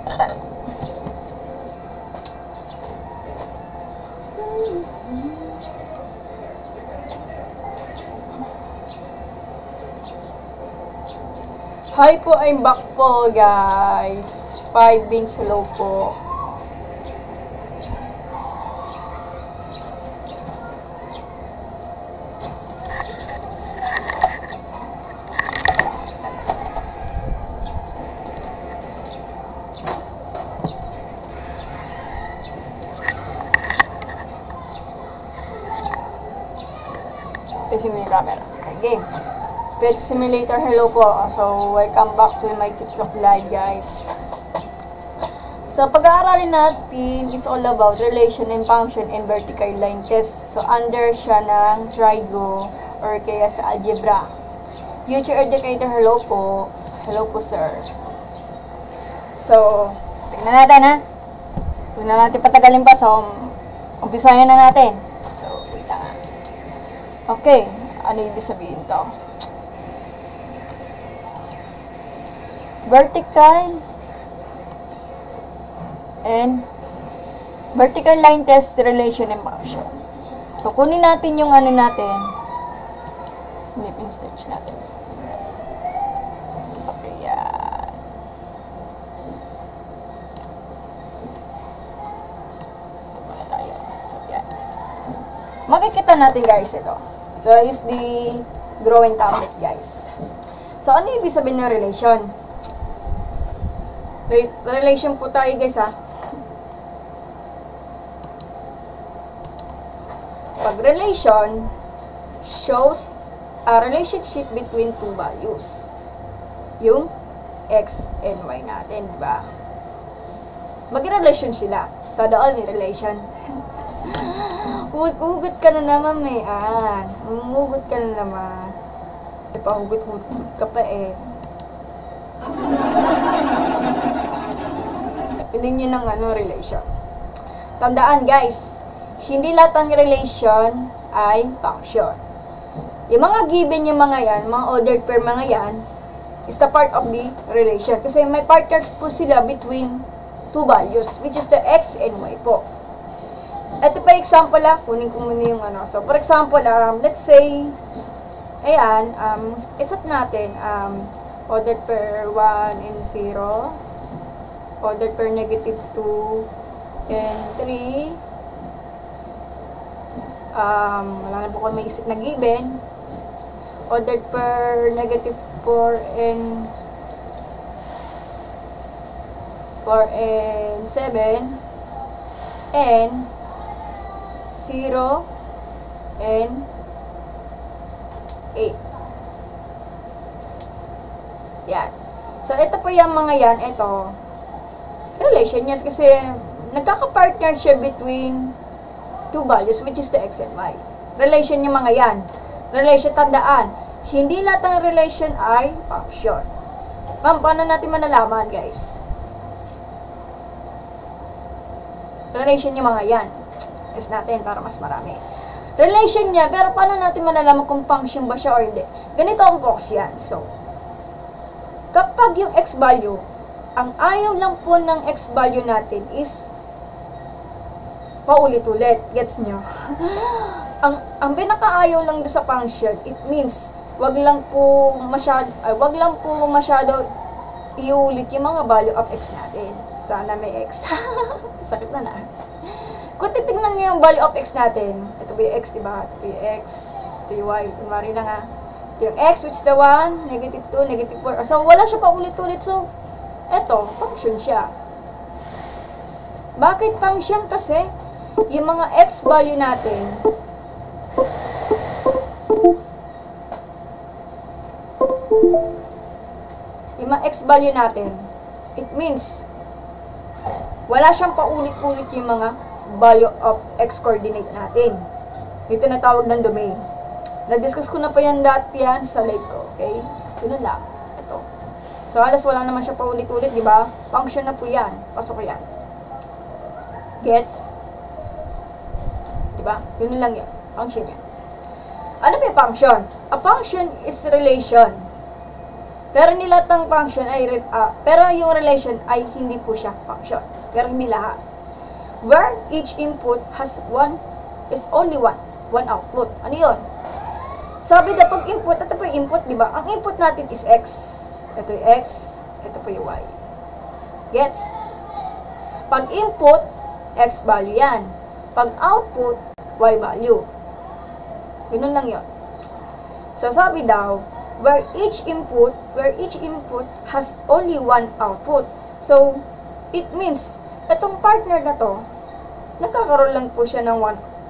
Hi po, I'm back po guys. 5 days slow po. Facing mo yung camera. Okay, game. Pet Simulator, hello po. So, welcome back to my TikTok live, guys. So, pag-aaralin natin is all about relation and function and vertical line test. So, under siya ng trigo or kaya sa algebra. Future educator, hello po. Hello po, sir. So, tingnan natin, ha? Huwag na natin patagalin pa. So, umpisahan na natin. So, wait lang, ha? Okay, ano ibig sabihin to? Vertical line test, relation and function. So, kunin natin yung ano natin. Snip and stitch natin. Okay, yan. Ito muna tayo. So, yan. Makikita natin, guys, ito. So, use the drawing tablet, guys. So, ano ibig sabihin ng relation? Relation po tayo, guys, ha. Pag relation shows a relationship between two values. Yung x and y natin, diba? Mag-relation sila. Sa doon, may relation. Hugot ka na naman, mayan. Hugot ka na naman. Pahugot-hugot ka pa, eh. Pinin nyo ng ano, relation. Tandaan, guys, hindi lahat ng relation ay function. Yung mga given yung mga yan, mga ordered pair mga yan, is the part of the relation. Kasi may partners po sila between two values, which is the x and y po. Ito pa example lang, kunin ko muna yung ano. So, for example, let's say, ayan, isat natin, ordered pair 1 and 0, ordered pair negative 2 and 3, wala na po kung may isip na given, ordered pair negative 4 and 7, and 0 and 8. Yan. So, ito po yung mga yan. Ito, relation niya kasi nagkaka-partner siya between two values, which is the x and y. Relation niya mga yan. Relation, tandaan. Hindi lahat ng relation ay function. Ma'am, paano natin manalaman, guys? Relation niya mga yan. Yes natin, para mas marami. Relation niya, pero paano natin malalaman kung function ba siya or hindi? Ganito ang box yan. So, kapag yung x value, ang ayaw lang po ng x value natin is paulit-ulit. Gets nyo? ang pinakaayaw lang doon sa function, it means, wag lang po masyado iulit yung mga value of x natin. Sana may x. Sakit na na. Kung titignan nyo yung value of x natin, ito ba yung x, diba? Ito yung x, ito yung y. Kunwari na nga. Ito yung x, which is the 1, negative 2, negative 4. So, wala siya pa ulit-ulit. So, eto, function siya. Bakit function? Kasi, yung mga x value natin, yung mga x value natin, it means, wala siyang paulit-ulit yung mga value of x coordinate natin. Ito na tawag ng domain. Na-discuss ko na pa yan dati yan sa live ko. Okay? Ito na lang. Ito. So, halos wala naman siya paulit-ulit, di ba? Function na po yan. Pasok ko yan. Gets? Di ba? Yun lang yan. Function yan. Ano ba yung function? A function is relation Pero hindi lahat ng function ay, pero yung relation ay hindi po siya function. Pero hindi lahat. Where each input has is only one output. Ano yun? Sabi na pag input, ito po yung input, di ba? Ang input natin is x. Ito yung x, ito po yung y. Gets? Pag input, x value yan. Pag output, y value. Ganun lang yun. So, sabi daw, where each input has only one output. So, it means, itong partner na to, nagkakaroon lang po siya ng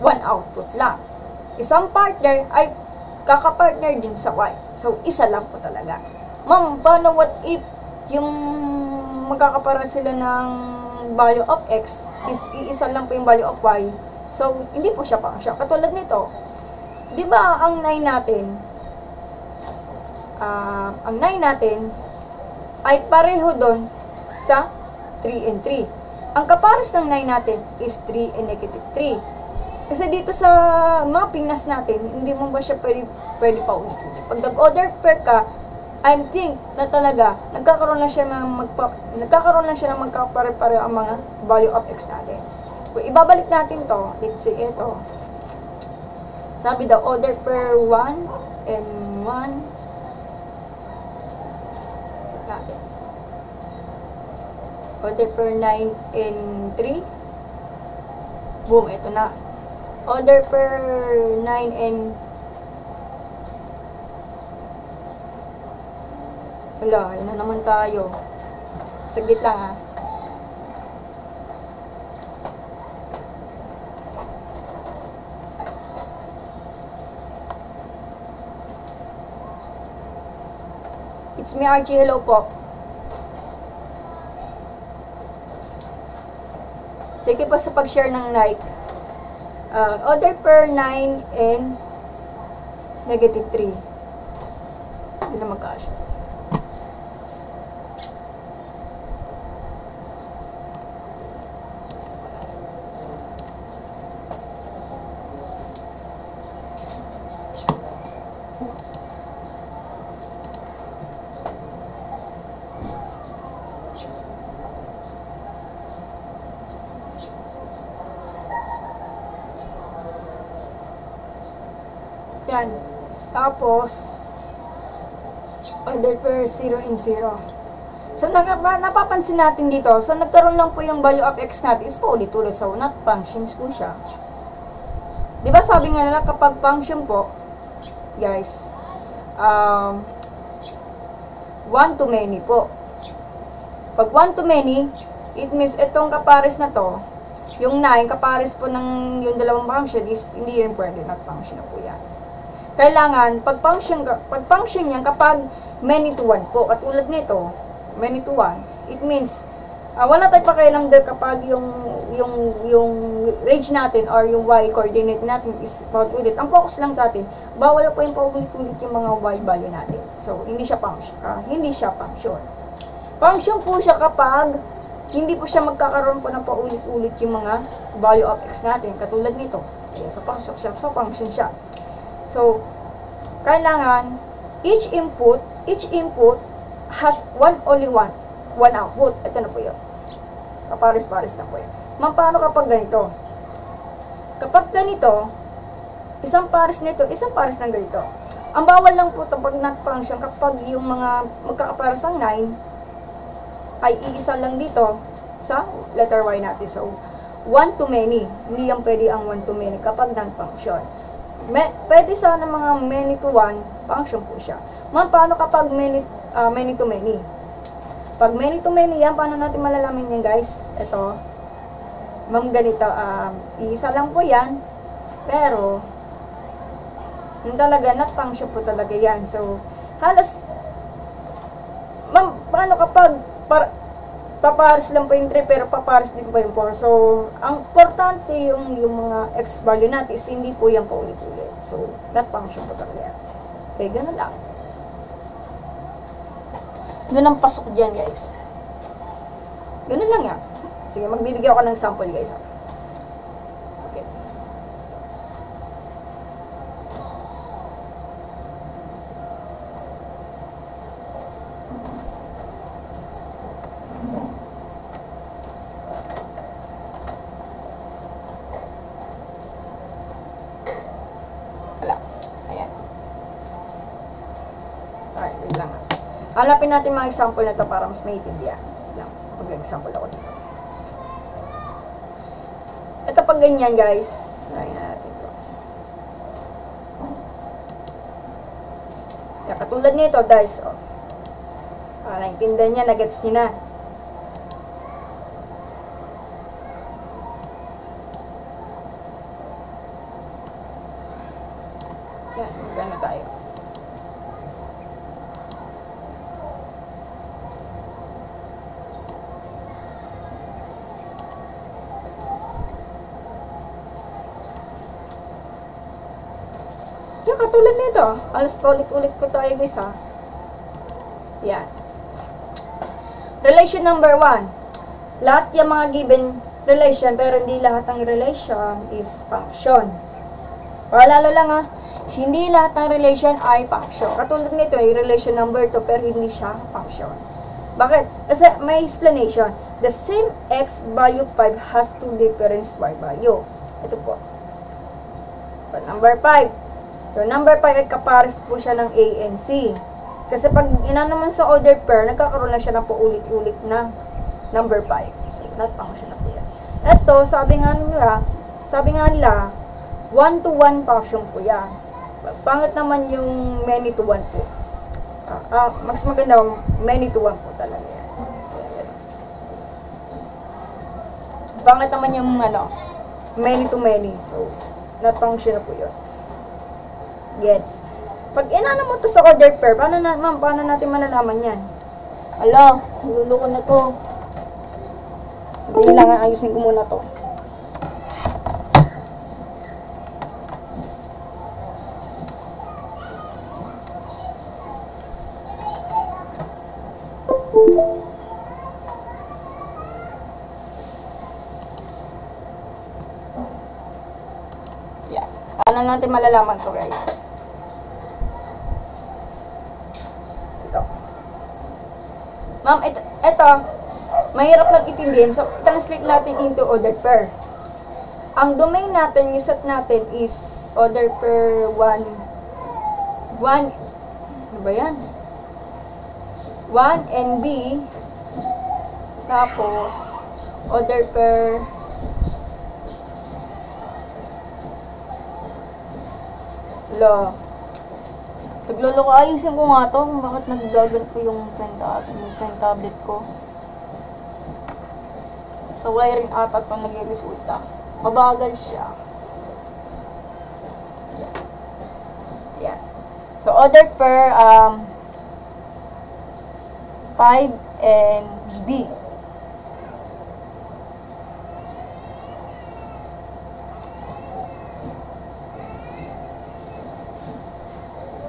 one output lang. Isang partner ay kaka-partner din sa y. So, isa lang po talaga. Ma'am, paano what if yung magkakapara sila ng value of x is iisa lang po yung value of y? So, hindi po siya function. Katulad nito, di ba ang 9 natin, ay pareho doon sa 3 and 3. Ang kapares ng 9 natin is 3 and negative 3. Kasi dito sa mapping nas natin, hindi mo ba siya pwede pa ulit-ulit. Pag nag-order pair ka, I think na talaga, nagkakaroon lang siya ng magkapare-pare ang mga value of x natin. Kung ibabalik natin to, let's say ito. Sabi daw, order pair 1 and 1. Set natin. Order pair 9 and 3. Boom, ito na. Order per 9 and wala, yun na naman tayo. Saglit lang It's me, Archie. Hello po. Thank you po sa pag-share ng like. Order per 9 and negative 3. Hindi na magkasya. Yan. Tapos, order per 0 and 0. So, napapansin natin dito, so, nagkaroon lang po yung value of x natin is paulit-ulit. So, not functions po siya. Diba sabi nga nila, kapag function po, guys, one to many po. Pag one to many, it means itong kapares na to, yung 9, kapares po ng yung dalawang function is hindi rin pwede, not function na po yan. Kailangan, pag function yan, kapag many to 1 po, katulad nito, many to 1, it means, wala tayong pakialam din kapag yung range natin or yung y coordinate natin is paulit-ulit. Ang focus lang natin, bawal po yung paulit-ulit yung mga y value natin. So, hindi siya function. Function po siya kapag hindi po siya magkakaroon po ng paulit-ulit yung mga value of x natin, katulad nito. So, function siya. So, kailangan, each input has only one output. Ito na po yun. Kapares-pares na po yun. Ma'am, paano kapag ganito? Kapag ganito, isang pares nito, isang pares ng ganito. Ang bawal lang po ito pag not function, kapag yung mga magkakapares ng 9, ay iisa lang dito sa letter y natin. So, one to many. Hindi yan pwede ang one to many kapag non-function. Pwede sana mga many to one, function po siya. Ma'am, paano kapag many to many? Pag many to many yan, paano natin malalaman yan, guys? Ito. Ma'am, ganito. Isa lang po yan. Pero, yung talaga, not function po talaga yan. So, halos, ma'am, paano kapag papares lang po yung 3 pero papares din po yung 4. So, ang importante yung mga x value natin is hindi po yung paulit-ulit. So, not function po talaga yan. Okay, ganun lang. Yun ang pasok dyan, guys. Ganun lang yan. Sige, magbibigay ako ng sample, guys. Okay. Hanapin natin mga example na to para mas maintindihan. Lang, mag-example ako dito. Ito pag ganyan, guys. Lagyan natin ito. Yan, katulad nito, guys. Oh. Naintindihan niya, nagets niya na. Yan, magano tayo. Yan, katulad nito. Alas paulit-ulit ko tayo, guys, ha. Yan. Relation number 1. Lahat yung mga given relation, pero hindi lahat ng relation is function. Paalala lang, ha. Hindi lahat ng relation ay function. Katulad nito, yung relation number 2, pero hindi siya function. Bakit? Kasi may explanation. The same x value 5 has two different y value. Ito po. But number 5. Yung number 5 ay kapares po siya ng a and c. Kasi pag naman sa ordered pair, nagkakaroon na siya ng paulit-ulit na number 5. So, not function na po yan. Ito, sabi nga nila, 1-to-1 function po yan. Pangit naman yung many to 1 po. Mas maganda many to 1 po talaga yan. Pangit naman yung many to many. So, not function na po yun. Gets? Pag inano mo to sa ordered pair, paano natin malalaman yan? Ala, luluko na to. Sabihin lang, ayusin ko muna to. Yan. Paano natin malalaman to, guys? Ito. Ma'am, ito, mahirap lang itindihin. So, translate natin into ordered pair. Ang domain natin, yung set natin is ordered pair 1. Ano ba yan? 1 and B. Tapos, ordered pair nagloloko. Ayusin ko nga to. Bakit nagdagan ko yung pen tablet ko? Sa wiring ata pa nag-resulta. Mabagal siya. Yan. So, ordered pair 5 and B.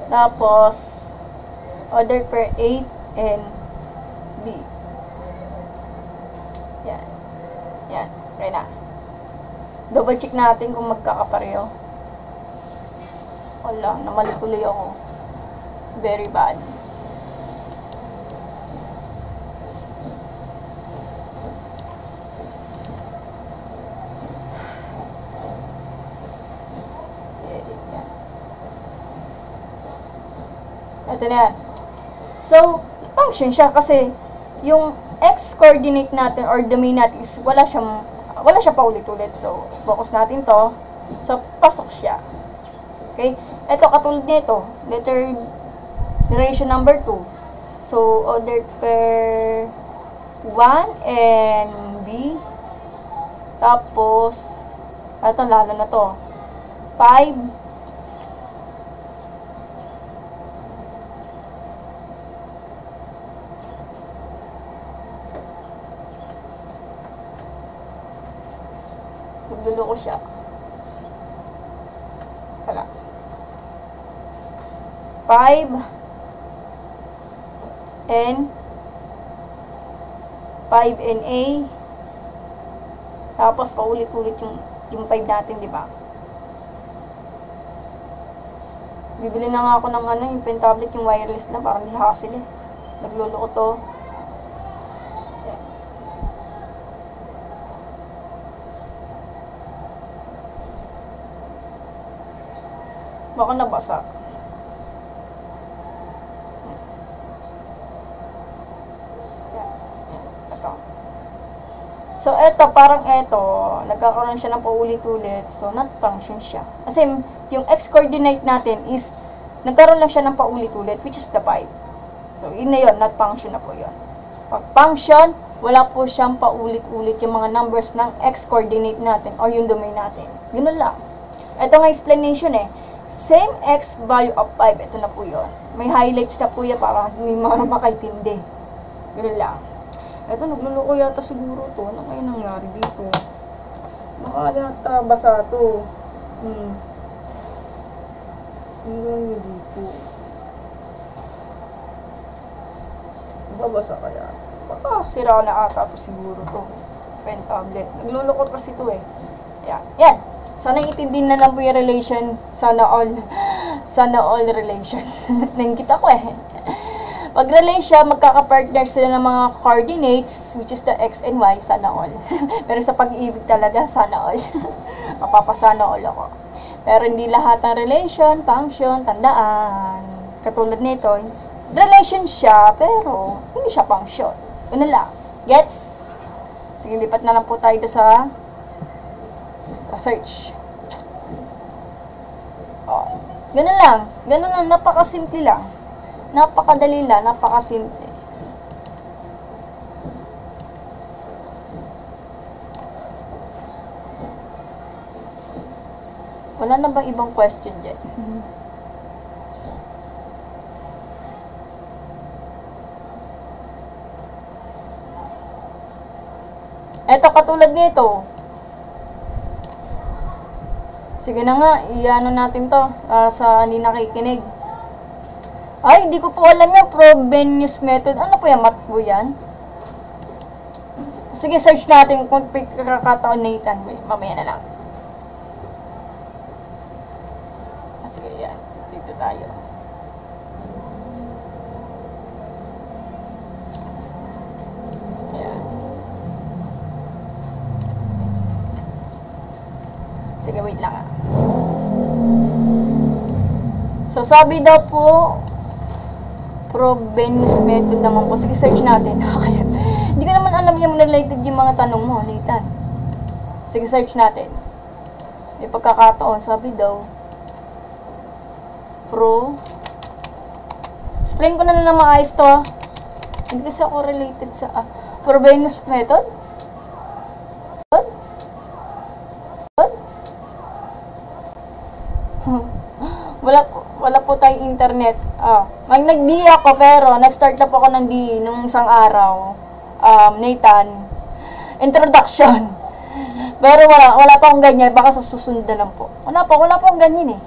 Tapos, order per 8 and B. Yan. Yan. Okay na. Double check natin kung magkakapareho. Wala. Namali tuloy ako. Very bad. Ito na yan. So, function siya kasi yung x-coordinate natin or domain natin is wala siya paulit-ulit. So, focus natin to. So, pasok siya. Okay? Ito, katulad nito. Relation number 2. So, order per 1 and B. Tapos, ito, lalo na to. 5 magluloko siya. Kala. 5 and 5 and A. Tapos paulit-ulit yung 5 natin, di ba? Bibili na nga ako ng yung pen tablet, yung wireless lang, parang di hassle eh. Nagluloko to. Baka nabasa. So, eto, nagkakaroon siya ng paulit-ulit. So, not function siya. Kasi, yung x-coordinate natin is, nagkaroon lang siya ng paulit-ulit, which is the 5. So, yun na yun, not function na po yun. Pag function, wala po siyang paulit-ulit yung mga numbers ng x-coordinate natin or yung domain natin. Yun lang. Ito nga explanation Same x value of 5. Ito na po yun. May highlights na po yan para hindi makaintindi. Yun lang. Ito, nagluloko yata siguro to. Ano kaya nangyari dito? Baka yata basa to. Hanggang dito. Babasa kaya? Baka sira na ata to siguro to. Pen tablet. Nagluloko kasi to Yan. Yan. Sana itindihin na lang po yung relation. Sana all relation. Nangkita ko Pag relation, magkaka-partner sila ng mga coordinates, which is the x and y, sana all. Pero sa pag-ibig talaga, sana all. Mapapasana all ako. Pero hindi lahat ng relation, function, tandaan. Katulad nito, relation siya, pero hindi siya function. Ano lang. Gets? Sige, lipat na lang po tayo sa search. Ganun lang. Napakasimple lang. Napakadali lang, napakasimple. Wala na bang ibang question dyan? Eto, katulad nito. Sige na nga, i-ano natin to sa hindi nakikinig. Ay, hindi ko po alam yung Frobenius method. Ano po yan? Math po yan? Sige, search natin kung kakataon Nathan. Wait, mamaya na lang. Sige, yan. Dito tayo. Ayan. Sige, wait lang So, sabi daw po, Frobenius method naman po. Sige, search natin. Kaya, hindi ko naman alam yung related yung mga tanong mo, Nathan. Sige, search natin. May pagkakataon, sabi daw, explain ko na lang maayos to. Hindi kasi ako related sa, Frobenius method? Wala po tayong internet. Nag-DE ako, pero nag-start na po ako ng DE nung isang araw. Nathan, introduction. Pero wala pa akong ganyan. Baka sa susunod na lang po. Wala pa akong ganyan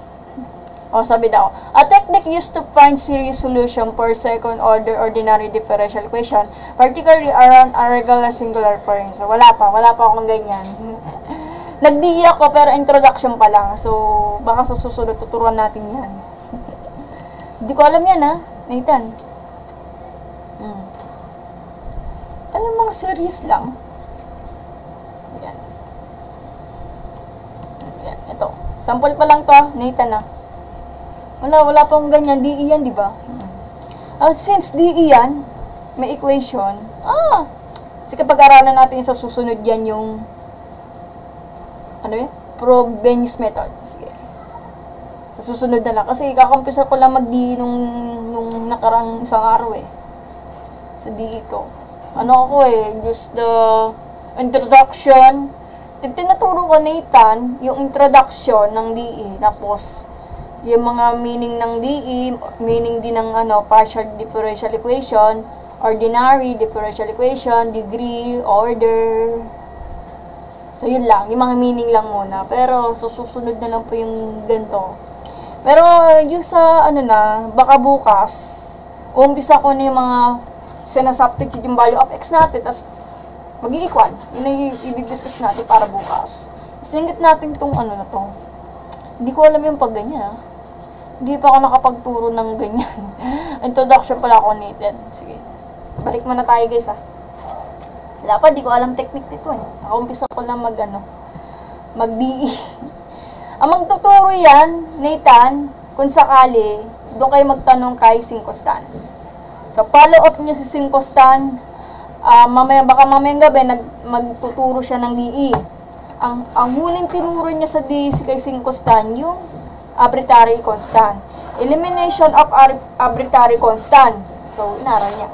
sabi daw, a technique used to find series solution for second-order ordinary differential equation, particularly around a regular singular pairing. So, wala pa akong ganyan. Nag-DE ako, pero introduction pa lang. So, baka sa susunod, tuturuan natin yan. Hindi ko alam yan, Nathan. Ano mga series lang? Yan. Yan, ito. Sample pa lang to, Nathan, Wala pa akong ganyan. DE yan, di ba? Since DE yan, may equation. Sige, pag-aralan natin sa susunod yan yung Frobenius method. Sige. Sa susunod na lang. Kasi kakampisa ko lang mag-DE nung nakarang isang araw sa DE ko. Just the introduction. Tinaturo ko, Nathan, yung introduction ng DE. Tapos, yung mga meaning ng DE, meaning din ng partial differential equation, ordinary differential equation, degree, order. So, yun lang. Yung mga meaning lang muna. Pero, susunod na lang po yung ganito. Pero, yung sa, baka bukas, umpisa ko na yung mga sinasubstitute yung value of x natin, tapos, mag-i-equal. Yun na yung i-discuss natin para bukas. Singit natin itong na to. Hindi ko alam yung pag ganyan, Hindi pa ako nakapagturo ng ganyan. Introduction pala ako needed. Sige. Balik muna tayo, guys, Wala pa, di ko alam technique nito, Ako umpisa ko lang mag-DE. Ang magtuturo yan, Nathan, kung sakali, doon kayo magtanong kay Sincostan. So, follow up nyo si Sincostan. Baka mamayang gabi, magtuturo siya ng DE. Ang huling tinuro niya sa DE kay 5 constant, yung arbitrary constant. Elimination of arbitrary constant. So, inaral niya.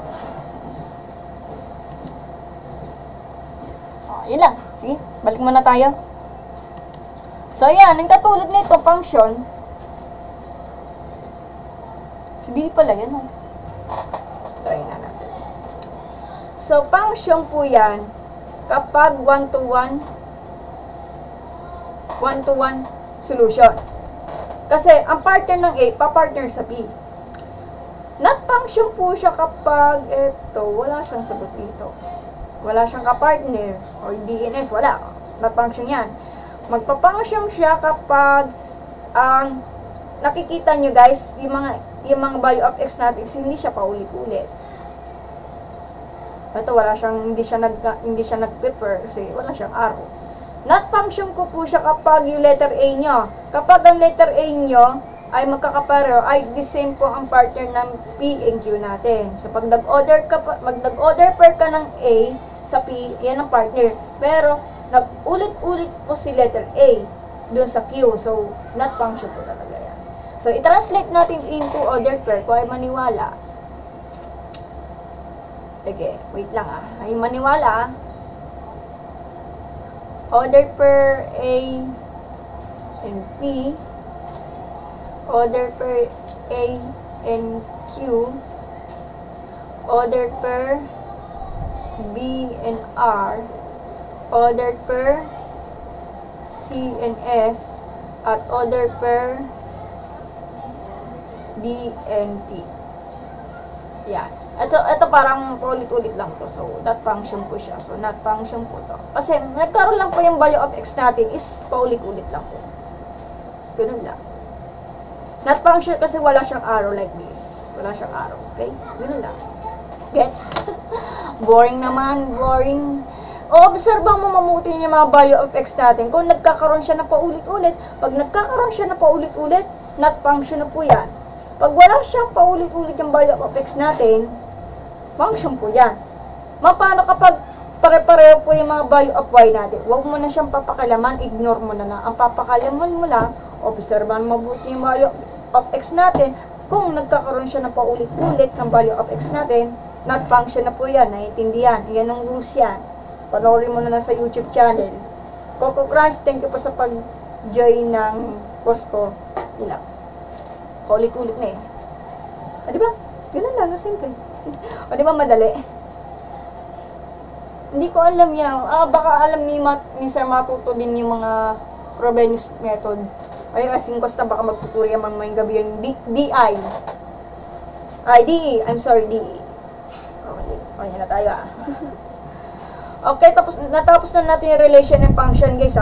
Yun lang. Sige, balik muna tayo. So, yan. Ang katulad nito, function. Si DE pala yan, oh. Try na natin. So, function po yan kapag one-to-one solution. Kasi, ang partner ng A, pa-partner sa B. Not function po siya kapag, wala siyang sagot dito. Wala siyang ka-partner, or DNS, wala. Not function yan. Magpa-function siya kapag, nakikita nyo guys, yung mga value of x natin, hindi siya paulit-ulit. Ito, hindi siya nag-prefer kasi wala siyang arrow. Not function ko po siya kapag yung letter A nyo. Kapag ang letter A nyo ay magkakapareho, ay the same po ang partner ng P and Q natin. So, pag nag-order pair ka ng A sa P, yan ang partner. Pero, nag-ulit-ulit po si letter A doon sa Q. So, not function po talaga yan. So, i-translate natin into ordered pair kung ay maniwala. Sige, wait lang ay maniwala. Ordered pair A and P, ordered pair A and Q, ordered pair B and R, ordered pair C and S, at ordered pair D and T. Yan. Ito parang ulit-ulit lang to. So, that function po siya. So, not function po to. Kasi, nagkaroon lang po yung value of x natin is paulit-ulit lang po. Ganun lang. Not function kasi wala siyang arrow like this. Wala siyang arrow. Okay? Ganun lang. Gets? Boring naman. Boring. Observe mo mamuti yung mga value of x natin. Kung nagkakaroon siya na paulit-ulit, pag nagkakaroon siya na paulit-ulit, not function na po yan. Pag wala siyang paulit-ulit yung value of x natin, function po yan. Paano kapag pare-pareho po yung mga value of y natin? Huwag mo na siyang papakalaman, ignore mo na lang. Ang papakalaman mo lang, obserbahan mabuti yung value of x natin. Kung nagkakaroon siya na paulit-ulit ng value of x natin, not function na po yan, naiintindihan. Yan ang rules yan. Panoorin mo na lang sa YouTube channel. Coco Crunch, thank you po sa pag-join ng post ko. Ilang. Paulit-ulit na eh. Di ba? Ganun lang, simple. O di ba madali? Hindi ko alam yan. Baka alam ni Sir matuto din yung mga Frobenius method. Ay, kasing costa baka magtuturo yung mamayang gabi yung DI. DE. I'm sorry, DE. Okay na tayo Okay, natapos na natin yung relation and function guys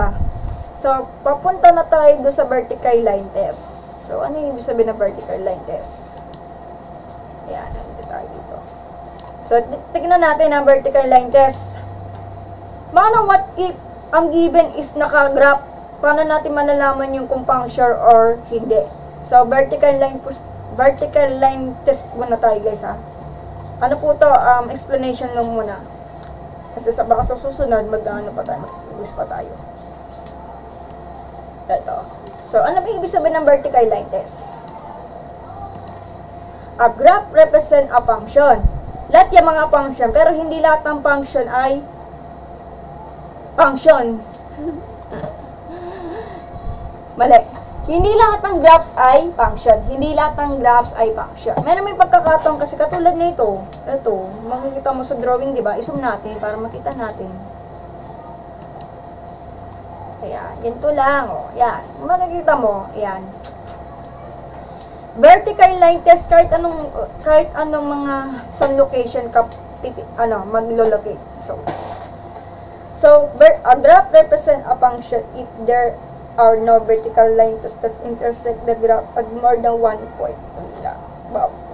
So, papunta na tayo doon sa vertical line test. So, ano yung ibig sabihin na vertical line test? Ayan, nandito tayo dito. So, tignan natin ang vertical line test. What if ang given is naka-graph? Paano natin malalaman yung kung puncture or hindi? So, vertical line test muna tayo guys Ano po to? Explanation lang muna. Kasi baka sa susunod, mag-ano pa tayo, mag-use pa tayo. Ito. So, ano ba ibig sabihin ng vertical line test? A graph represent a function. Lahat yung mga function, pero hindi lahat ng function ay function. Mali. Hindi lahat ng graphs ay function. Hindi lahat ng graphs ay function. May pagkakataon kasi katulad nito. Ito, makikita mo sa drawing, di ba? I-zoom natin para makita natin. Ayan, ganito lang. Ayan, makikita mo. Ayan. Vertical line test, kahit anong mga sun location ka, maglo-locate. So, a graph represent a function if there are no vertical lines that intersect the graph at more than one point.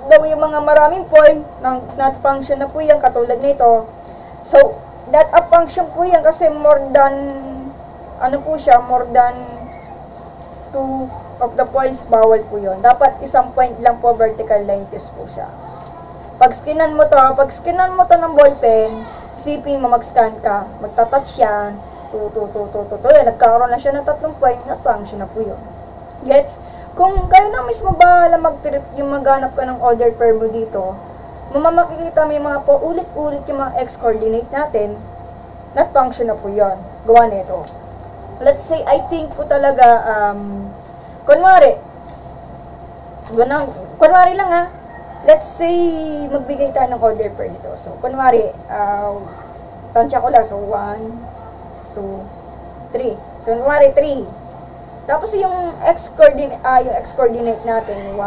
Daw yung mga maraming point ng not function na po yan, katulad nito. So, that a function po yan kasi more than more than 2 of the points, bawal po yun. Dapat isang point lang po, vertical line test po siya. Pag skinan mo to ng ballpen, Isipin mo, mag-scan ka, magtatouch yan, yan, nagkakaroon na siya ng 3 point, na-function na po yun. Gets? Kung kayo na mismo bahala mag-trip yung maghanap ka ng order pair mo dito, makikita mo yung mga po, ulit-ulit yung mga x-coordinate natin, not function na po yun. Gawa nito. Let's say, I think po talaga, kunwari lang ha, let's say, magbigay tayo ng order pair dito. So, kunwari, tansya ko lang, so 1, 2, 3. So, kunwari 3. Tapos yung x-coordinate natin, 1,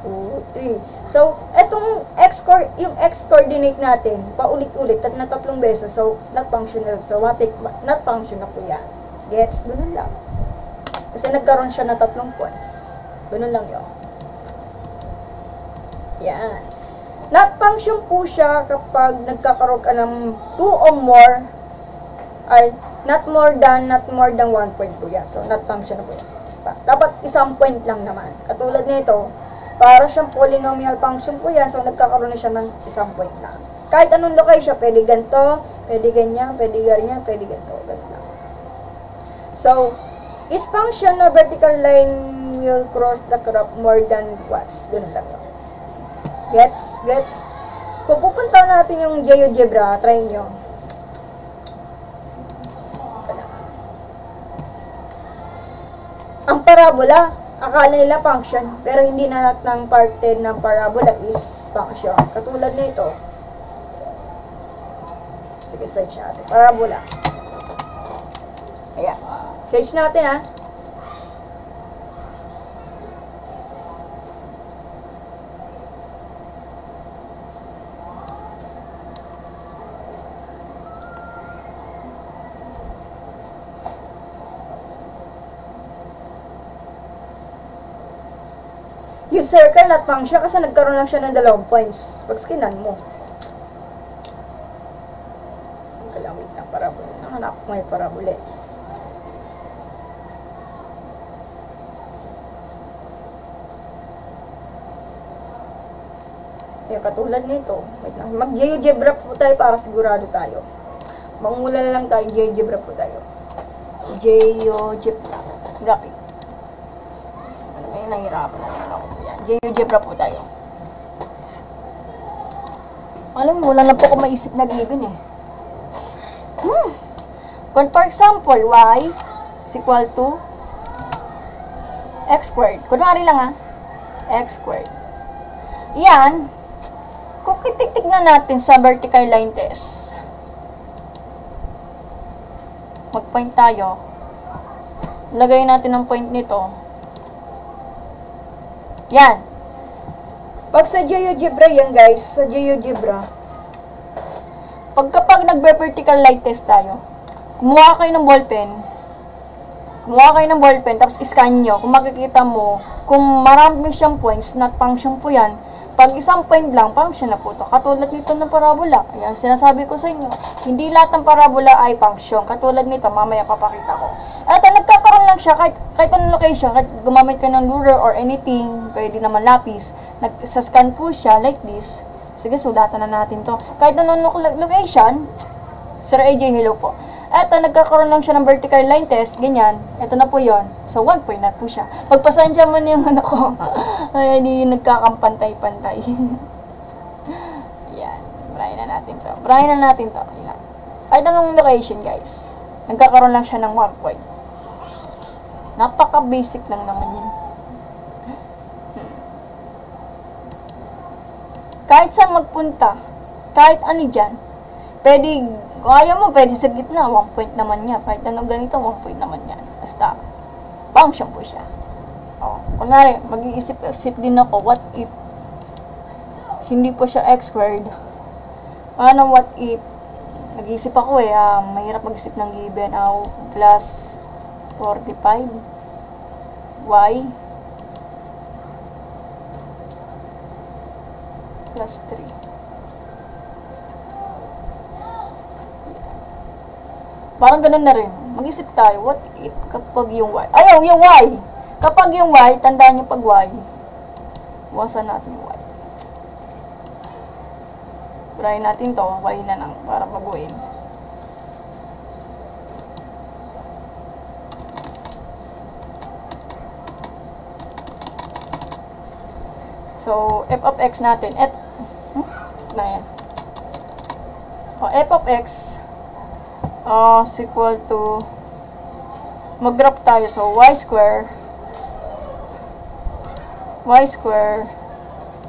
2, 3. So, etong x-coordinate natin, paulit-ulit, na 3 beses. So, not functional. So, not function na po yan. Gets? Ganun lang. Kasi nagkaroon siya na 3 points. Ganun lang yun. Yan. Not function po siya kapag nagkakaroon ka ng 2 or more, ay not more than 1 point po yan. So, not function na po yan. Dapat 1 point lang naman. Katulad nito, para siyang polynomial function po yan. So, nagkakaroon na siya ng 1 point lang. Kahit anong location, pwede ganito, pwede ganyan, pwede ganyan, pwede ganito. Ganito lang. So, is function na vertical line will cross the graph more than once. Ganun lang yun. Gets? Gets? Kung pupunta natin yung GeoGebra, try nyo. Ang parabola, akala nila function, pero hindi na lahat ng parte ng parabola is function. Katulad nito. Sige, search natin. Parabola. Ayan. Search natin, ha. Yung circle not function kasi nagkaroon lang siya ng 2 points. Pag skinan mo. Kalawit na parabola. Nahanap ko may parabola. Yung katulad nito. Mag-GeoGebra po tayo para sigurado tayo. Mangula na lang tayo. GeoGebra po tayo. GeoGebra. Graphic. Ano ba yung nahirapan na ako po yan? GeoGebra po tayo. Alam mo, wala na po ako maisip na given eh. Kung for example, y is equal to x squared. Kunwari lang ha. X squared. Yan. Kung titignan natin sa vertical line test. Mag-point tayo. Lagay natin ang point nito. Yan. Pag sa GeoGebra yan guys, sa GeoGebra, kapag nagbe-vertical line test tayo, kumuha kayo ng ballpen, tapos iscan nyo, kung makikita mo, kung marami siyang points, not function po yan, pag 1 point lang, function na po ito. Katulad nito ng parabola. Ayan, sinasabi ko sa inyo, hindi lahat ng parabola ay function. Katulad nito, mamaya papakita ko. At nagkakaroon lang siya, kahit anong location, kahit gumamit ka ng ruler or anything, pwede naman lapis, sa-scan po siya, like this. Sige, sulatan na natin to. Kahit anong location, Sir AJ, hello po. Eto, nagkakaroon lang siya ng vertical line test, ganyan. Ito na po yon. So, 1 point na po siya. Pagpasensya mo na yung ano ko. Ay, hindi nagkakampantay-pantay. Yan. Brahin na natin to. Yan. Kahit anong location, guys. Nagkakaroon lang siya ng 1 point. Napaka-basic lang naman yun. Kahit saan magpunta, kahit ano dyan, pwede, kung ayaw mo, pwede sa gitna, 1 point naman niya. Kahit ano ganito, 1 point naman yan. Basta, function po siya. O, kunwari, mag-iisip din ako, what if, hindi po siya x squared. Ano, what if, nag-iisip ako mahirap mag-isip ng given, plus 45, y, plus 3. Parang ganun na rin. Mag-isip tayo, what if kapag yung y, ayaw, yung y. Kapag yung y, tandaan nyo pag y. Iwasan natin yung y. Try natin to, y na lang para baguhin. So, f of x natin, na yan. O, f of x is equal to, mag-drop tayo. So, y square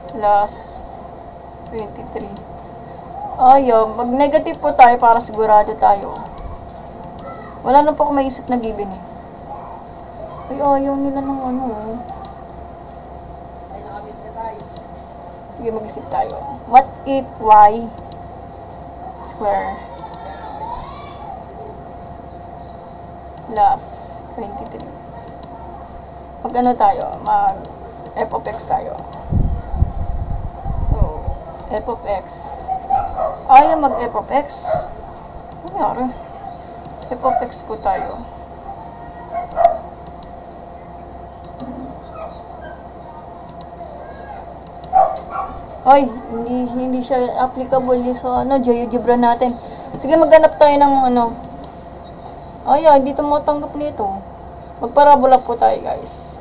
plus 23. Ayaw, mag-negative po tayo para sigurado tayo. Wala na po ako maisip na given eh. Ay, ayaw nila ng ano. Sige, mag-isip tayo. What if y square plus 23? Mag ano tayo? Mag f of x tayo. So, f of x. Ayaw mag f of x. Ano nangyari? F of x po tayo. Ay, hindi siya applicable sa GeoGebra natin. Sige, maghanap tayo ng ano. Ay, hindi tumatanggap nito. Magparabola po tayo, guys.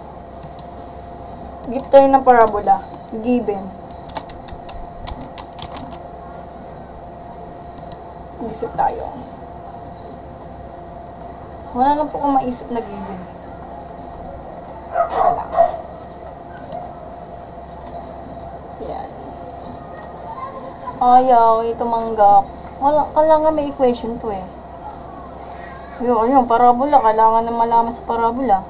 Give tayo ng parabola. Given. Mag-isip tayo. Wala na po kung maisip na given. Wala. Yan. Ayaw, ito manggap. Kailangan may equation to eh. Yung parabola, kailangan na malaman sa parabola.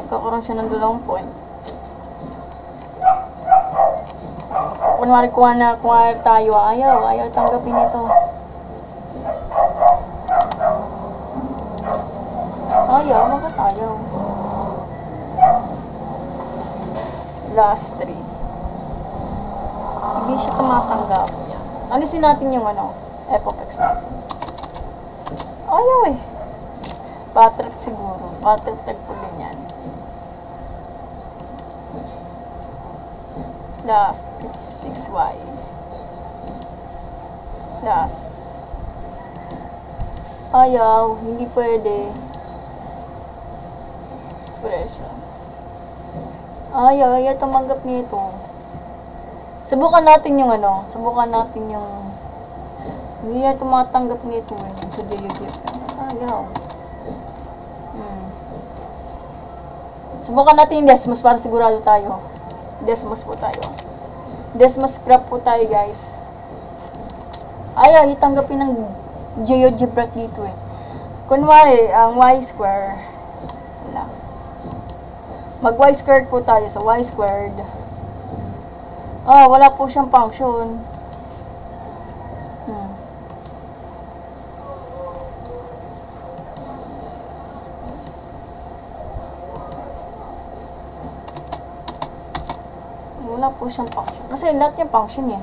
Nagkakaroon siya ng 2 point. Kunwari tayo, ayaw tanggapin ito. Bakit ayaw? Last 3. Hindi siya tumatanggap. Alisin natin yung f of x natin. Ayaw eh. Patrick siguro. Patrick po din yan. Last 6y. Last. Ayaw. Hindi pwede. Expression. Ayaw tumanggap nito. Subukan natin yung hindi niya tumatanggap nito eh. Sa GeoGebra. Ayaw. Subukan natin yung Desmos para sigurado tayo. Desmos po tayo. Desmos graph po tayo, guys. Ayaw, itanggapin ng GeoGebra dito eh. Kunwari, ang y square. Wala. Mag y squared po tayo sa y squared. Wala po siyang function. Wala po siyang function. Kasi lahat yung function eh.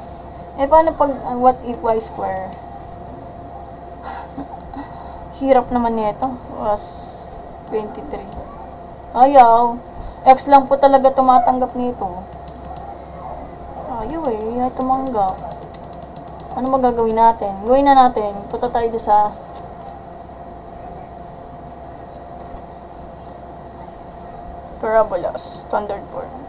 Paano pag what if y square? Hirap naman nito. Was 23. Ayaw. X lang po talaga tumatanggap nito. Ayaw eh. Tumanggap. Ano magagawin natin? Gawin na natin. Punta tayo sa parabolas. Standard form.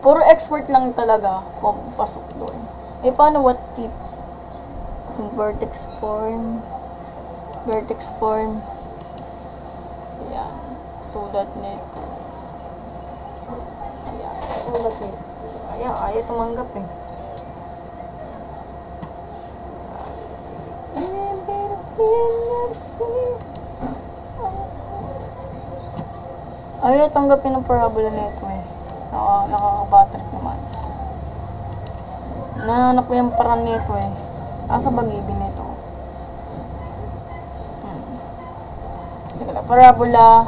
Puro expert lang talaga pasok doon. Paano what if? Yung vertex form. Ayan. Tulad nito. Ayan. Tulad nito. Ayaw tumanggap eh. Ayaw tanggapin ng parabola nito eh. Nakaka-battery naman. Nahanap ko yung parang nito eh. Asa bagibin nito? Parabola.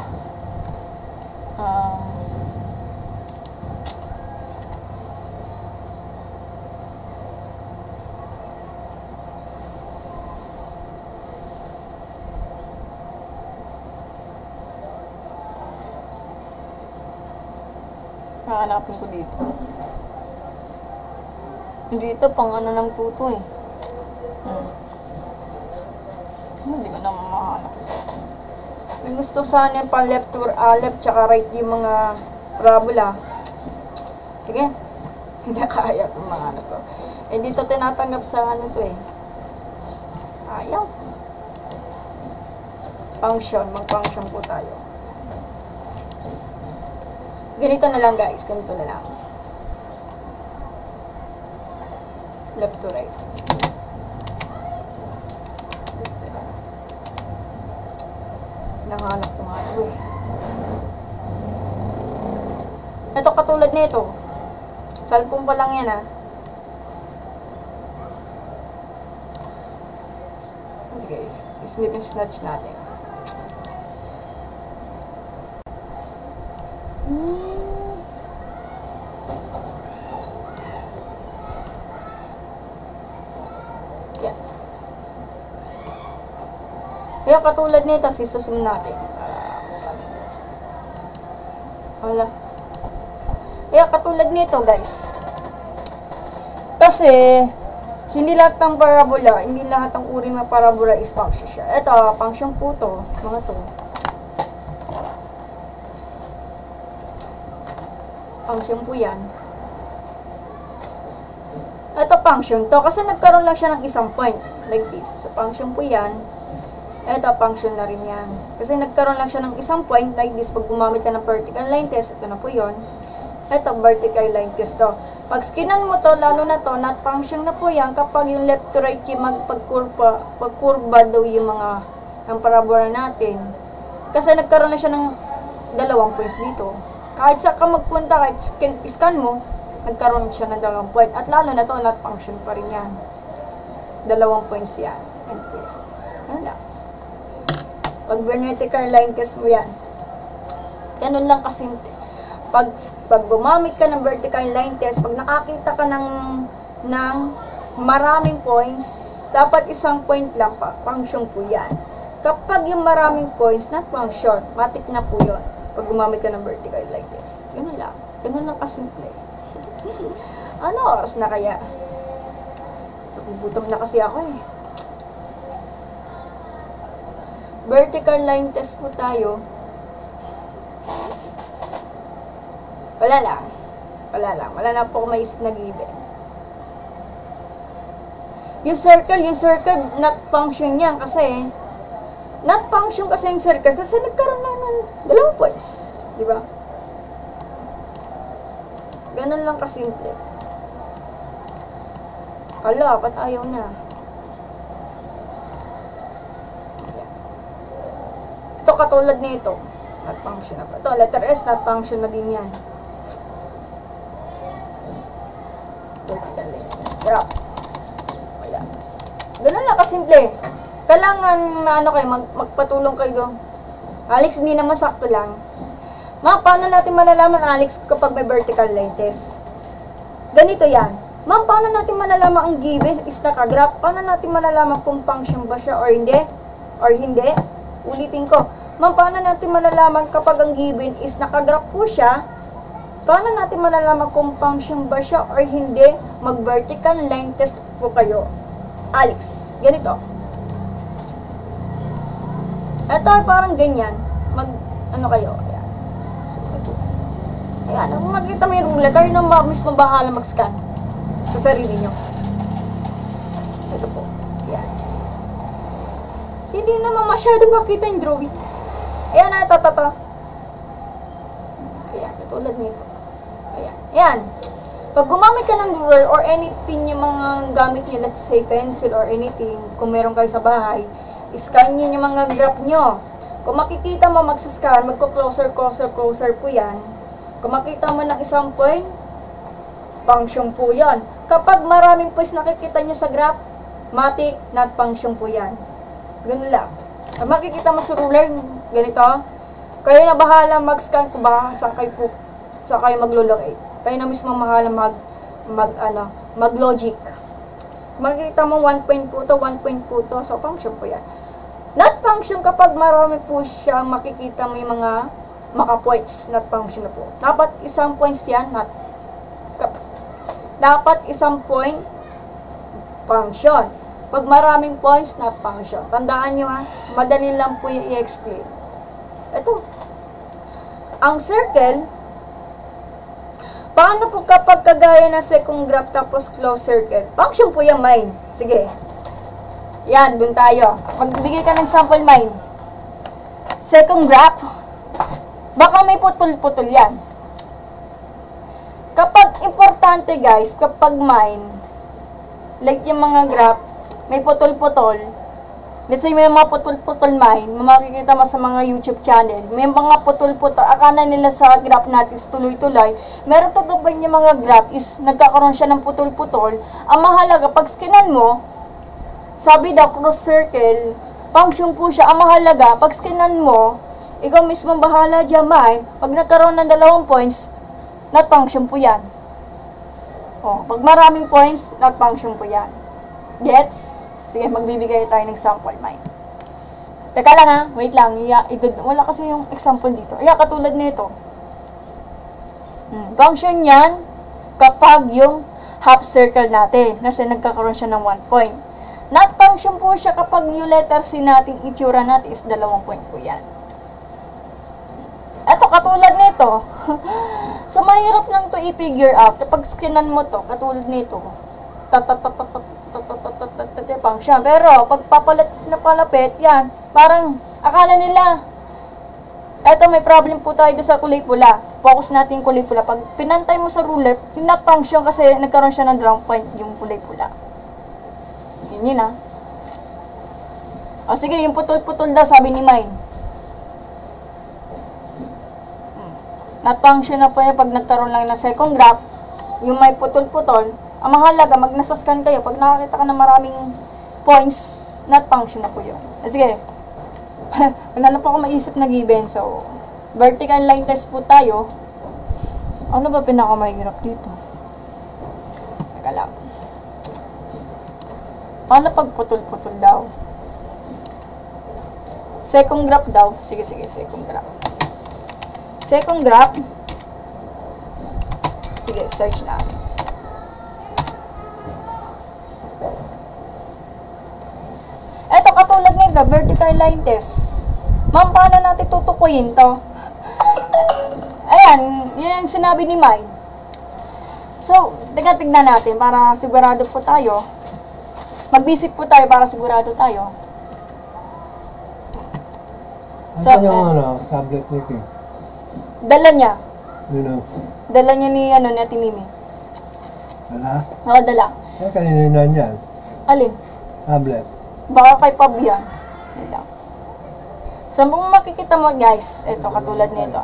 Hahanapin ko dito. Dito, pang ano ng tuto eh. Hindi ko naman mahanap. Gusto sana pa left tsaka right yung mga parabola. Sige. Hindi kaya itong mga ano to. Eh, dito tinatanggap sa ano to eh. Ayaw. Function. Mag-function po tayo. Ganito na lang guys. Ganito na lang. Left to right. Nanganap ko nga ito eh. Ito katulad nito. Cellphone pa lang yan ah. Sige, snip and snatch natin. Yan. Kaya katulad nito, sisusun natin. Wala. Kaya katulad nito guys. Kasi, hindi lahat ng parabola, hindi lahat ng uri ng parabola is function siya. Ito, function po to, mga to. Function po yan. Ito function to, kasi nagkaroon lang siya ng isang point, like this. So, function po yan. Ito, function na rin yan. Kasi nagkaroon lang siya ng isang point, like this, pag gumamit ka ng vertical line test, ito na po yun. Ito, vertical line test to. Pag skinan mo to, lalo na to, not function na po yan kapag yung left to right yung pagkurba daw yung mga ang parabola natin. Kasi nagkaroon na siya ng dalawang points dito. Kahit sa ka magpunta, kahit scan mo, nagkaroon siya ng dalawang point. At lalo na to, not function pa rin yan. Dalawang points yan. And po yan. Ano lang. Pag vertical line test mo yan, ganun lang kasimple. Pag gumamit ka ng vertical line test, pag nakakita ka ng maraming points, dapat isang point lang pa, function po yan. Kapag yung maraming points, not function, matik na po yun. Pag gumamit ka ng vertical line test. Ganun lang. Ganun lang kasimple. Ano oras na kaya? Nagugutom na kasi ako eh. Vertical line test po tayo. Wala lang. Wala na po ako maisip na given. Yung circle, not function yan kasi, not function kasi yung circle kasi nagkaroon na ng dalawang points. Di ba? Ganun lang kasimple. Hala, ba't ayaw na? Ito katulad nito. Not function na pa. Ito, letter S, not function na din yan. Vertical lines. Drop. Wala. Ganun lang kasimple. Kailangan kayo, magpatulong kayo doon. Alex, hindi naman sakto lang. Paano natin malalaman, Alex, kapag may vertical line test? Ganito yan. Paano natin malalaman ang given is nakagraph? Paano natin malalaman kung function ba siya or hindi? Or hindi? Ulitin ko. Paano natin malalaman kapag ang given is nakagraph po siya? Paano natin malalaman kung function ba siya or hindi? Mag-vertical line test po kayo. Alex, ganito. Ito ay parang ganyan. Ano kayo? Ayan. Ayan. Kung makita mo yung ruler, kayo na mismo bahala mag-scan sa sarili nyo. Ito po. Ayan. Hindi naman masyado makita yung drawing. Ayan na, ito. Ayan, katulad nito. Ayan. Ayan. Pag gumamit ka ng ruler or anything yung mga gamit nyo, let's say pencil or anything, kung meron kayo sa bahay, scan nyo yung mga graph nyo. Kung makikita mo magsascan, magko-closer po yan. Kung makita mo ng isang point, function po yan. Kapag maraming points nakikita nyo sa graph, matik, not function po yan. Ganun lang. Kung makikita mo sa ruler, ganito, kayo na bahala mag-scan kung ba saan kayo maglulocate. Kayo na mismo bahala mag-logic. Makikita mo 1 point po to, 1 point po to, so function po yan. Not function kapag marami po siya, makikita mo yung mga maka-points, not function na po. Dapat isang points yan, dapat isang point, function. Pag maraming points, not function. Tandaan nyo ha, madali lang po yung i-explain. Ito, ang circle, paano po kapag kagaya na second graph tapos closed circle? Function po yung mine. Sige. Yan, dun tayo. Magbigay ka ng sample mine. Second graph, baka may putol-putol yan. Kapag importante guys, kapag mine, like yung mga graph, may putol-putol, let's say may mga putol-putol mine, makikita mo sa mga YouTube channel, may mga putol-putol, akala nila sa graph natin is tuloy-tuloy, meron to ba yung mga graph is nagkakaroon siya ng putol-putol. Ang mahalaga, pag skinan mo, sabi daw cross circle, function po siya. Ang mahalaga, pag skinan mo, ikaw mismo bahala dyan mine, pag nagkaroon ng 2 points, not function po yan. O, pag maraming points, not function po yan. Gets? Sige, magbibigay tayo ng sample mine. Teka lang ha, wait lang. Wala kasi yung example dito. Katulad nito. Function yan kapag yung half circle natin. Kasi nagkakaroon siya ng 1 point. Not function po siya kapag yung letter C natin, itsura natin is 2 point po yan. Eto, katulad nito. So, mahirap lang to i-figure out. Kapag skinan mo to, katulad nito. Function. Pero, pag papalit na palapit, yan, parang, akala nila, eto, may problem po tayo sa kulay pula. Focus natin yung kulay pula. Pag pinantay mo sa ruler, not function kasi nagkaroon siya ng 2 point yung kulay pula. Yun ha. O, sige, yung putol-putol daw, sabi ni Mine. Not function na po yan pag nagkaroon lang ng second graph, yung may putol-putol. Ang mahalaga, mag nasascan kayo. Pag nakakita ka ng maraming points, not function na po yun. Sige. Wala na po ako maisip na given. So, vertical line test po tayo. Ano ba pinakamahirap dito? Teka lang. Paano pag putol-putol daw? Second graph daw. Sige, second graph. Second graph. Sige, search na. Eto, katulad nito, vertical line test. Ma'am, paano natin tutukuyin to? Ayan, yun yung sinabi ni Mine. So, tignan natin para sigurado po tayo. Mag-visit po tayo para sigurado tayo. So, yung tablet ni King? Dala niya. Dala niya ni Ate Mimi. Dala? Oo, dala. Kanina yun nandyan? Alin? Tablet. Baka kay Pab yan. Lang. So, kung makikita mo guys, ito, katulad nito.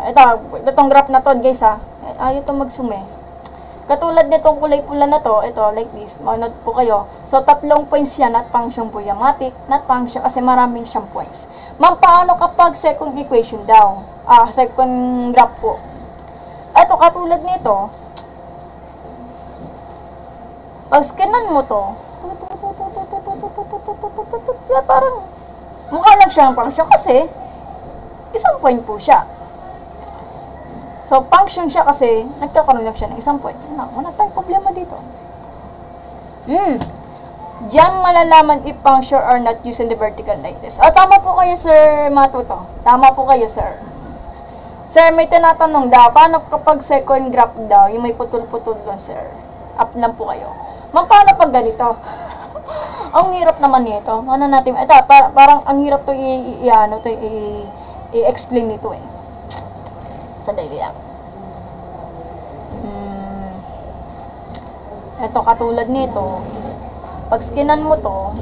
Itong graph na to guys ha. Ayaw ito magsume. Katulad nitong kulay pula na to, ito, like this. Manood po kayo. So, 3 points yan, not function po yung matik, not function, kasi maraming siyang points. Ma'am, paano kapag second equation daw? Second graph po. Ito, katulad nito. Pag skinan mo to, parang mukha lang siyang function kasi isang point po siya. So, function siya kasi nagkakaroon lang siya ng isang point. Wala tayong problema dito. Diyan malalaman if function or not using the vertical like this. Tama po kayo, Sir Matuto. Tama po kayo, Sir. Sir, may tinatanong daw, paano kapag second graph daw, yung may putol-putol doon, Sir? Up lang po kayo. Ma'am, paano pag ganito? Ang hirap naman nito. Ano natin, parang ang hirap to i-explain nito eh. Sandali lang. Ito, katulad nito. Pag skinan mo to,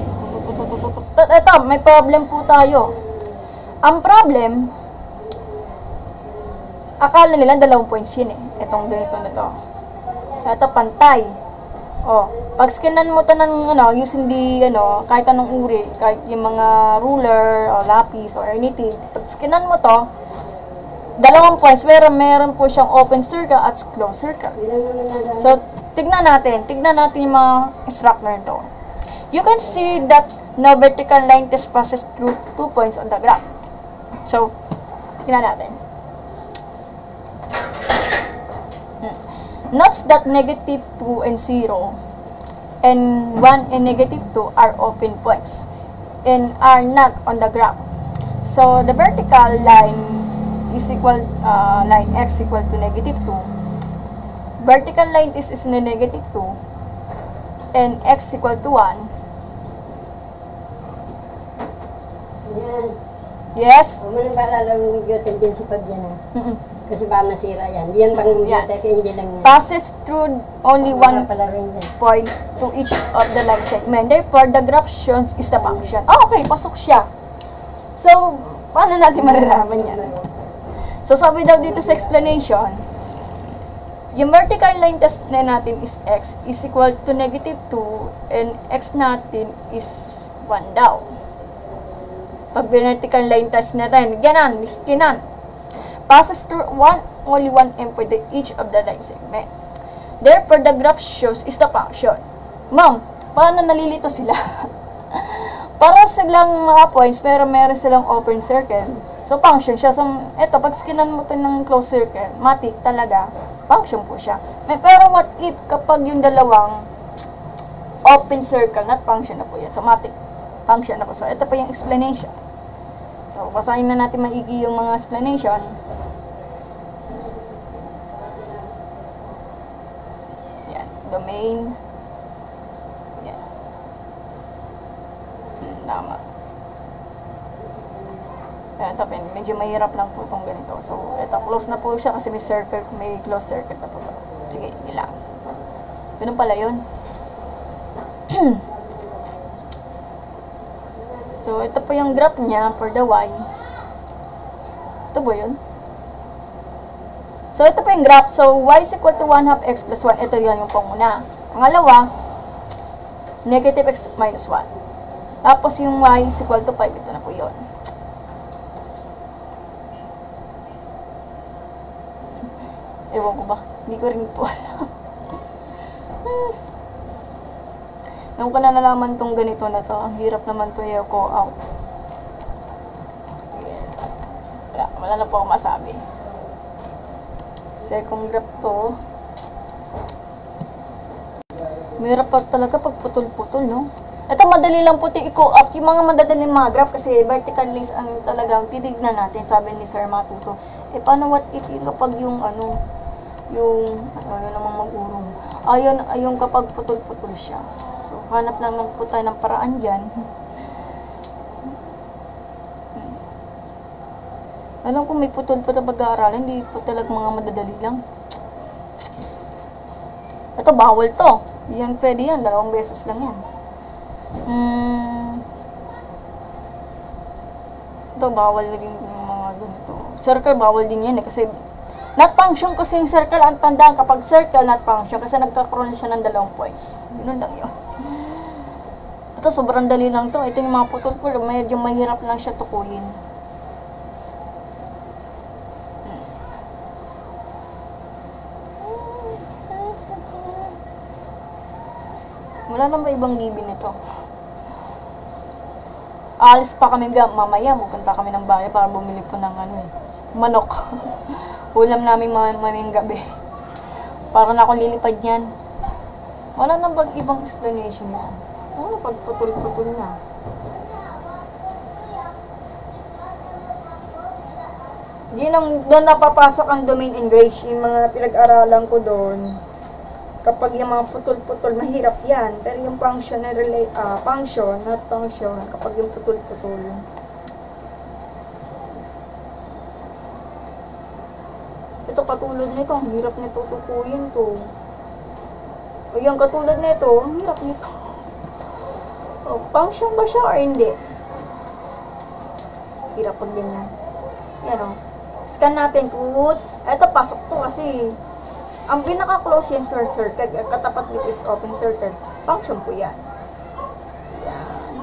ito, may problem po tayo. Ang problem, akala nila 2 points yun eh. Itong ganito na to. Ito, pantay. Pag skinan mo to ng, using the, kahit anong uri, kahit yung mga ruler, o lapis, or anything, pag skinan mo to, 2 points, meron po siyang open circle at closed circle. So, tignan natin yung mga instructor nito. You can see that no vertical line test passes through 2 points on the graph. So, tignan natin. Notes that negative 2 and 0 and 1 and negative 2 are open points and are not on the graph. So, the vertical line is equal, line x equal to negative 2. Vertical line is na negative 2 and x equal to 1. Yan. Yes? Huwag mo nang paalala ng biotin din si Pag yan ha. Mm-mm. Kasi baka masira yan. Di yan pang Yan. biotin din lang yan. Passes through only one Pala rin yan. point to each of the line segment. Therefore, the graph shown is the function. Okay, pasok siya. So, paano natin malalaman yan? So, sabi daw dito sa explanation, yung vertical line test na natin is x is equal to negative 2 and x natin is 1 daw. Pag vertical line test natin, ganan, miskinan. Passes through only one m for each of the line segment. Therefore, the graph shows is the function. Ma'am, paano nalilito sila? Para silang mga points, pero meron silang open circle. So, function siya. So, eto, pag skinan mo ito ng closed circle, matik talaga, function po siya. Pero what if, kapag yung dalawang open circle, not function na po yan. So, matik, function na po. So, ito po yung explanation. So, basahin na natin maigi yung mga explanation. Yan, domain. Yan. Tama. Ayan, tapos medyo mahirap lang po itong ganito. So, ito, close na po siya kasi may circle, may close circle pa po. Sige, ilang. Ganun pala yun. So, ito po yung graph niya for the y. Ito ba yun? So, ito po yung graph. So, y is equal to 1 half x plus 1. Ito yun yung panguna. Pangalawa, negative x minus 1. Tapos yung y is equal to 5. Ito na po yun. Ewan ko ba? Hindi ko rin po alam. Nung ko na nalaman tong ganito na to, ang hirap naman to i-ko out. Sige. Wala na po ako masabi. Second graph to. Mahirap pa talaga pag putol-putol, no? Ito, madali lang po i-ko out. Yung mga madadaling mga graph kasi vertical lines ang talagang titignan natin, sabi ni Sir Matuto. Eh, paano what if yung kapag yung ano, yung, ayun namang mag-urong. Ayun kapag putol-putol siya. So, hanap lang po tayo ng paraan dyan. Alam ko may putol pa na pag-aaralan, hindi po talaga mga madadali lang. Ito, bawal to. Yan, pwede yan. 2 beses lang yan. Ito, bawal rin yung mga ganito. Circle, bawal din yan eh. Kasi, not function kasi yung circle. Ang tandaan kapag circle, not function. Kasi nagkakaroon siya ng 2 points. Yun lang yun. Ito, sobrang dali lang to. Ito yung mga putol-putol. Medyo mahirap lang siya tukuyin. Wala nang ba ibang gibi nito? Alis pa kami mamaya. Pupunta kami ng bahay para bumili po ng manok. Ulam namin mamayang gabi. Para na akong lilipad yan. Wala nang bang ibang explanation yan? Ano pag putol-putol na? Doon napapasok ang domain and range. Yung mga pinag-aralan ko doon. Kapag yung mga putol-putol, mahirap yan. Pero yung function, function, not function, kapag yung putol-putol. Ito, katulad nito, ang hirap nito tukuyin to. O yung katulad nito, ang hirap nito. O, function ba siya or hindi? Hirap pag ganyan. Yan o. Scan natin, tut. Ito, pasok to kasi ang pinaka-close yan sa circle, katapat dito is open circle. Function po yan. Yan.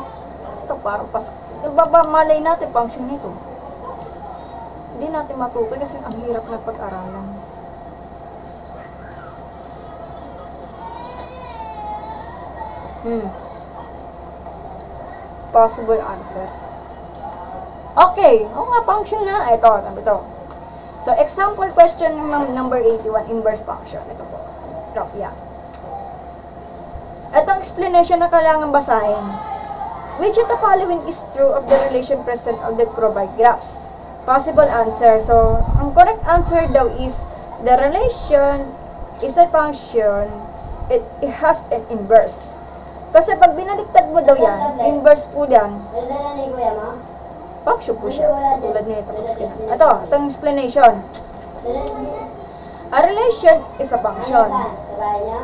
Ito, parang pasok. Malay natin function nito. Hindi natin matukoy kasi ang hirap na pag-aralan. Possible answer. Okay. Oo nga, function nga. Ito. So, example question number 81, inverse function. Ito po. graph yan. Itong explanation na kailangan basahin. Which of the following is true of the relation present of the provide graphs? Possible answer. So, ang correct answer daw is the relation is a function. It has an inverse. Kasi pag binaliktad mo daw yan, inverse po yan, Wala ni kuya mo? function po siya. Tulad nito. Ito, itong explanation. A relation is a function.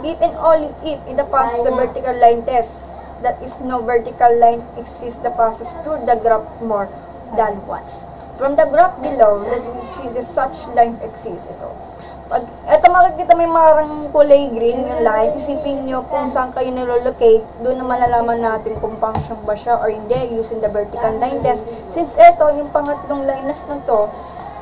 If and only if it passes the vertical line test, that is no vertical line exists that passes through the graph more than once. From the graph below, let me see the such lines exist. Ito makikita may marang kulay green yung line. Isipin nyo kung saan kayo nilolocate. Doon na malalaman natin kung function ba siya or hindi using the vertical line test. Since ito, yung pangatlong lines na to,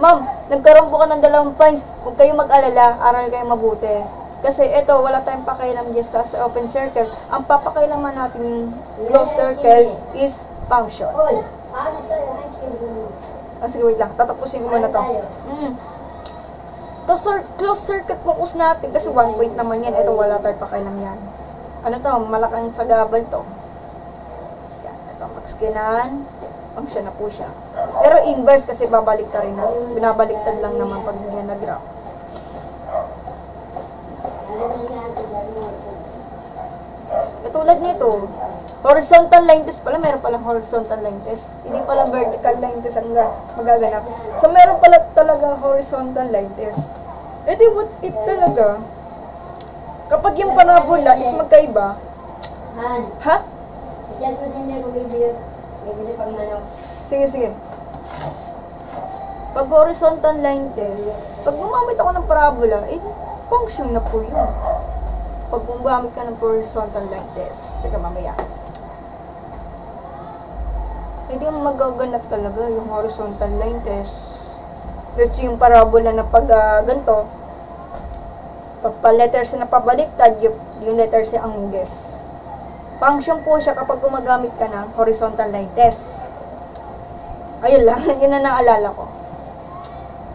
ma'am, nagkaroon po ka ng 2 points. Huwag kayo mag-alala, aral kayo mabuti. Kasi ito, wala tayong pakialam dyan sa open circle. Ang papakailaman natin yung closed circle is function. Oy, ano to? Ice cream. Sige, wait lang. Tatapusin ko muna to. To closed circuit focus natin kasi 1 point naman yan. Ito, wala tayong pakialam yan. Ano to? Malakang sagabal to. Yan. Ito, mag-skinan. Function na po siya. Pero inverse kasi babalik ta rin na. Binabaliktad lang naman pag yan nag-graph. Katulad nito, horizontal line test pala, meron palang horizontal line test. Hindi pala vertical line test ang magaganap. So, meron pala talaga horizontal line test. E di, what if talaga, kapag yung parabola is magkaiba, Han, ha? diyan ko sinir ko bibili pang manok. Sige. Pag horizontal line test, pag gumamit ako ng parabola, function na po yun. Pag gumamit ka ng horizontal line test, sige mamaya. Hindi mo magaganap talaga yung horizontal line test. Let's say yung parabola na pag ganito, letters na pabaliktad, yung letters ang guess. Function po siya kapag gumagamit ka ng horizontal line test. Ayun lang, yun na naalala ko.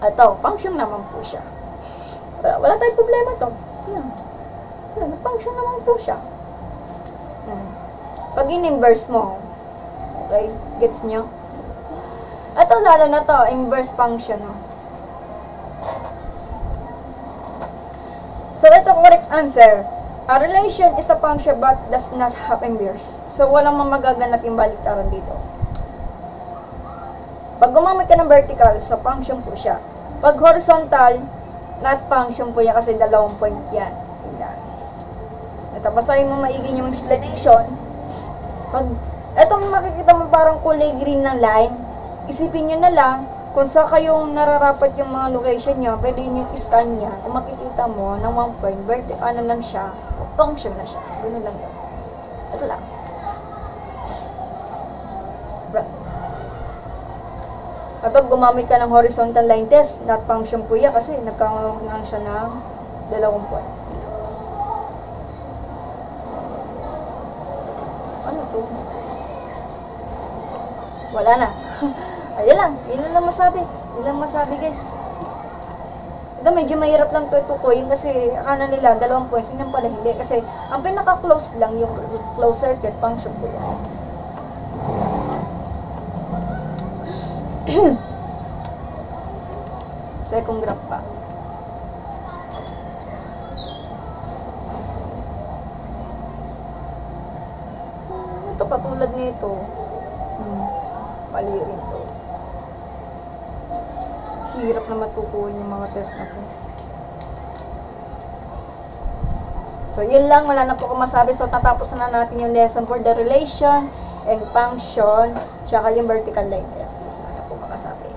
Ito, function naman po siya. Wala tayong problema to. Yan. Function naman po siya. Pag in-inverse mo, okay, gets nyo? Ito lalo na to, inverse function. So, ito correct answer. A relation is a function but does not have inverse. So, walang magaganap yung baliktaran dito. Pag gumamit ka ng vertical, so function po siya. Pag horizontal, not function po yan kasi 2 point yan. Yan. Ito, basahin mo maigi yung explanation. Pag, etong makikita mo parang kulay green na line, isipin nyo na lang, kung saan kayong nararapat yung mga location nyo, pwede nyo i-scan niya. Kung makikita mo ng 1 point, ano lang siya, function na siya. Ganun lang yun. Ito lang. Kapag gumamit ka ng horizontal line test, not function po yan kasi nagkaroon na siya ng 2 point. Ano to? Wala na. Ayun lang. Yun lang masabi. Yun lang masabi, guys. Ito, medyo mahirap lang to itukoyin kasi akala nila 2 points. Hindi pala hindi. Kasi ang pinaka-close lang yung closed circuit function po yan. Second graph pa. Ito patulad nito. Mali rin to. Hirap na matukuhin yung mga test na to. So, yun lang. Wala na po ko masabi. So, tatapos na natin yung lesson for the relation and function tsaka yung vertical line test. Wala na po makasabi.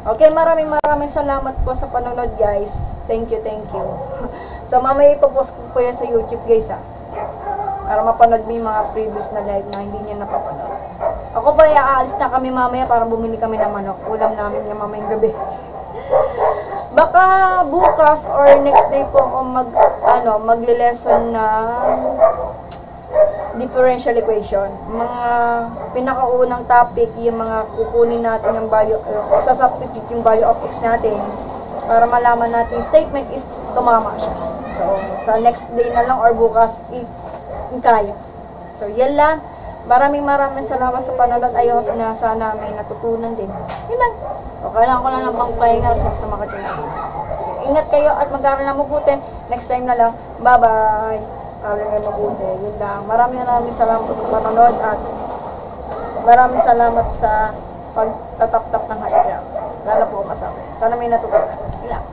Okay, maraming salamat po sa panonood, guys. Thank you. So, mamaya ipopost ko yan sa YouTube, guys, para mapanood mo yung mga previous na live na hindi nyo napapanood. Ako pa, aalis na kami mamaya para bumili kami ng manok. Ulam namin yung mamayang gabi. Baka bukas or next day po ako magle-lesson ng differential equation. Mga pinakaunang topic, yung mga kukunin natin yung value, isa-substitute yung value of x natin para malaman natin yung statement is tumama siya. So, sa next day na lang or bukas, kaya. So, yan lang. Maraming salamat sa panonood. I hope na sana may natutunan din. Yun lang. O, kailangan ko na lang pang pahinga sa mga katinan. Sige, ingat kayo at magkaroon ng mabuti. Next time na lang. Bye-bye. Kailangan kayo mabuti. Yun lang. Maraming salamat sa panonood at maraming salamat sa pagtatap-tap ng haligram. Lalo po kasama. Sana may natutunan. Yun lang.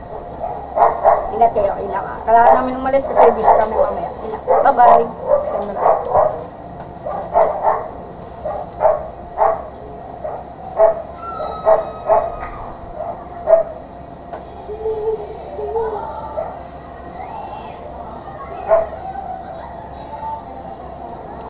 Ingat kayo. Kailangan namin umalis kasi busy kami mamaya. Yun lang. Bye-bye. Next time na lang.